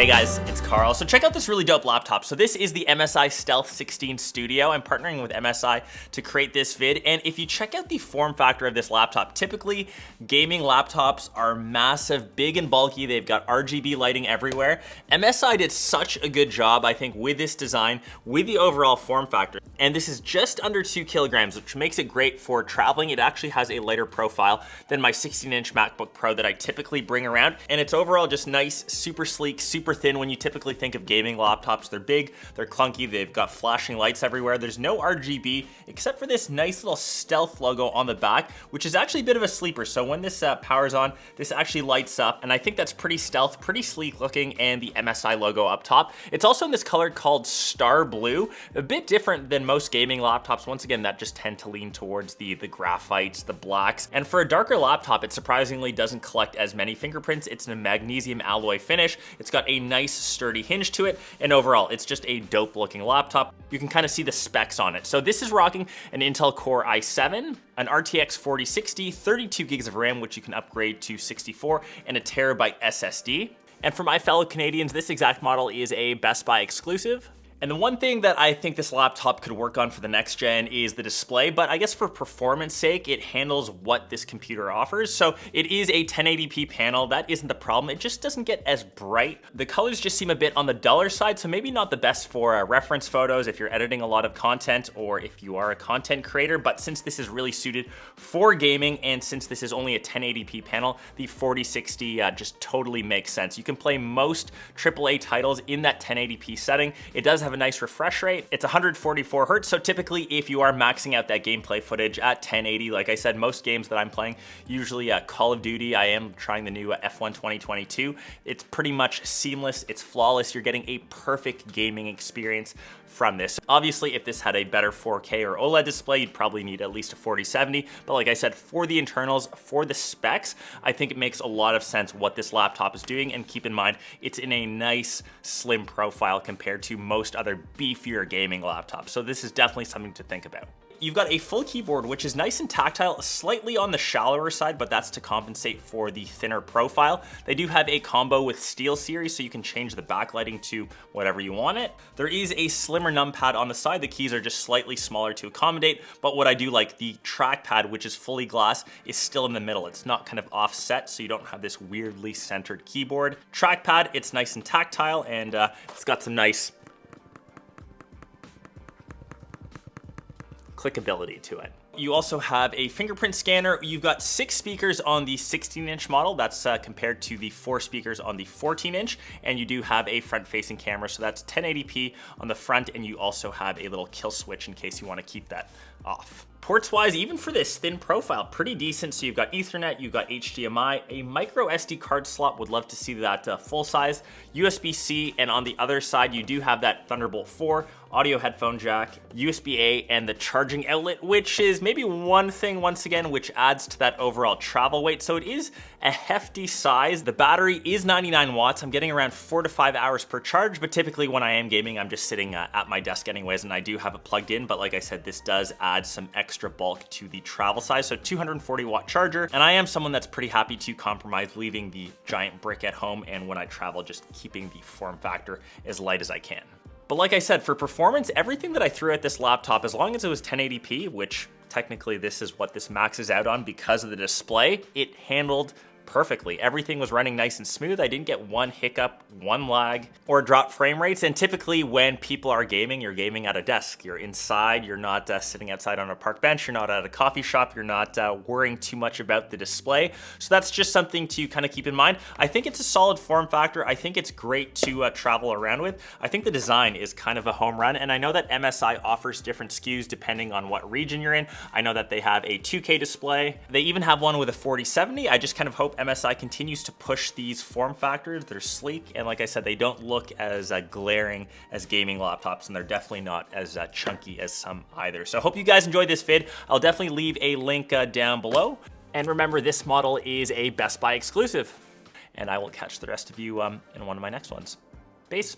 Hey guys, it's Carl. So check out this really dope laptop. So this is the MSI Stealth 16 Studio. I'm partnering with MSI to create this vid. And if you check out the form factor of this laptop, typically gaming laptops are massive, big and bulky. They've got RGB lighting everywhere. MSI did such a good job, I think, with this design, with the overall form factor. And this is just under 2 kilograms, which makes it great for traveling. It actually has a lighter profile than my 16-inch MacBook Pro that I typically bring around. And it's overall just nice, super sleek, super thin. When you typically think of gaming laptops, they're big, they're clunky, they've got flashing lights everywhere. There's no RGB except for this nice little Stealth logo on the back, which is actually a bit of a sleeper. So when this powers on, this actually lights up. And I think that's pretty stealth, pretty sleek looking, and the MSI logo up top. It's also in this color called Star Blue, a bit different than most gaming laptops. Once again, that just tend to lean towards the graphites, the blacks. And for a darker laptop, it surprisingly doesn't collect as many fingerprints. It's in a magnesium alloy finish. It's got a nice sturdy hinge to it. And overall, it's just a dope looking laptop. You can kind of see the specs on it. So this is rocking an Intel Core i7, an RTX 4060, 32 gigs of RAM, which you can upgrade to 64, and a terabyte SSD. And for my fellow Canadians, this exact model is a Best Buy exclusive. And the one thing that I think this laptop could work on for the next gen is the display, but I guess for performance sake, it handles what this computer offers. So it is a 1080p panel. That isn't the problem. It just doesn't get as bright. The colors just seem a bit on the duller side, so maybe not the best for reference photos if you're editing a lot of content or if you are a content creator. But since this is really suited for gaming, and since this is only a 1080p panel, the 4060 just totally makes sense. You can play most AAA titles in that 1080p setting. It does have a nice refresh rate. It's 144 hertz, so typically if you are maxing out that gameplay footage at 1080, like I said, most games that I'm playing, usually Call of Duty, I am trying the new F1 2022, it's pretty much seamless, it's flawless, you're getting a perfect gaming experience from this. Obviously, if this had a better 4K or OLED display, you'd probably need at least a 4070, but like I said, for the internals, for the specs, I think it makes a lot of sense what this laptop is doing, and keep in mind, it's in a nice, slim profile compared to most other beefier gaming laptops. So this is definitely something to think about. You've got a full keyboard, which is nice and tactile, slightly on the shallower side, but that's to compensate for the thinner profile. They do have a combo with SteelSeries, so you can change the backlighting to whatever you want it. There is a slimmer numpad on the side. The keys are just slightly smaller to accommodate, but what I do like, the trackpad, which is fully glass, is still in the middle. It's not kind of offset, so you don't have this weirdly centered keyboard. Trackpad, it's nice and tactile, and it's got some nice clickability to it. You also have a fingerprint scanner. You've got 6 speakers on the 16-inch model. That's compared to the 4 speakers on the 14-inch. And you do have a front-facing camera, so that's 1080p on the front, and you also have a little kill switch in case you want to keep that off. Ports-wise, even for this thin profile, pretty decent. So you've got Ethernet, you've got HDMI, a micro SD card slot, would love to see that full size, USB-C, and on the other side, you do have that Thunderbolt 4, audio headphone jack, USB-A, and the charging outlet, which is maybe one thing, once again, which adds to that overall travel weight. So it is a hefty size. The battery is 99 watts. I'm getting around 4 to 5 hours per charge, but typically when I am gaming, I'm just sitting at my desk anyways, and I do have it plugged in. But like I said, this does add some extra bulk to the travel size. So 240 watt charger. And I am someone that's pretty happy to compromise leaving the giant brick at home, and when I travel, just keeping the form factor as light as I can. But like I said, for performance, everything that I threw at this laptop, as long as it was 1080p, which technically this is what this maxes out on because of the display, it handled perfectly. Everything was running nice and smooth. I didn't get one hiccup, one lag, or drop frame rates. And typically when people are gaming, you're gaming at a desk. You're inside, you're not sitting outside on a park bench, you're not at a coffee shop, you're not worrying too much about the display. So that's just something to kind of keep in mind. I think it's a solid form factor. I think it's great to travel around with. I think the design is kind of a home run, and I know that MSI offers different SKUs depending on what region you're in. I know that they have a 2K display. They even have one with a 4070. I just kind of hope MSI continues to push these form factors. They're sleek, and like I said, they don't look as glaring as gaming laptops, and they're definitely not as chunky as some either. So I hope you guys enjoyed this vid. I'll definitely leave a link down below. And remember, this model is a Best Buy exclusive, and I will catch the rest of you in one of my next ones. Peace.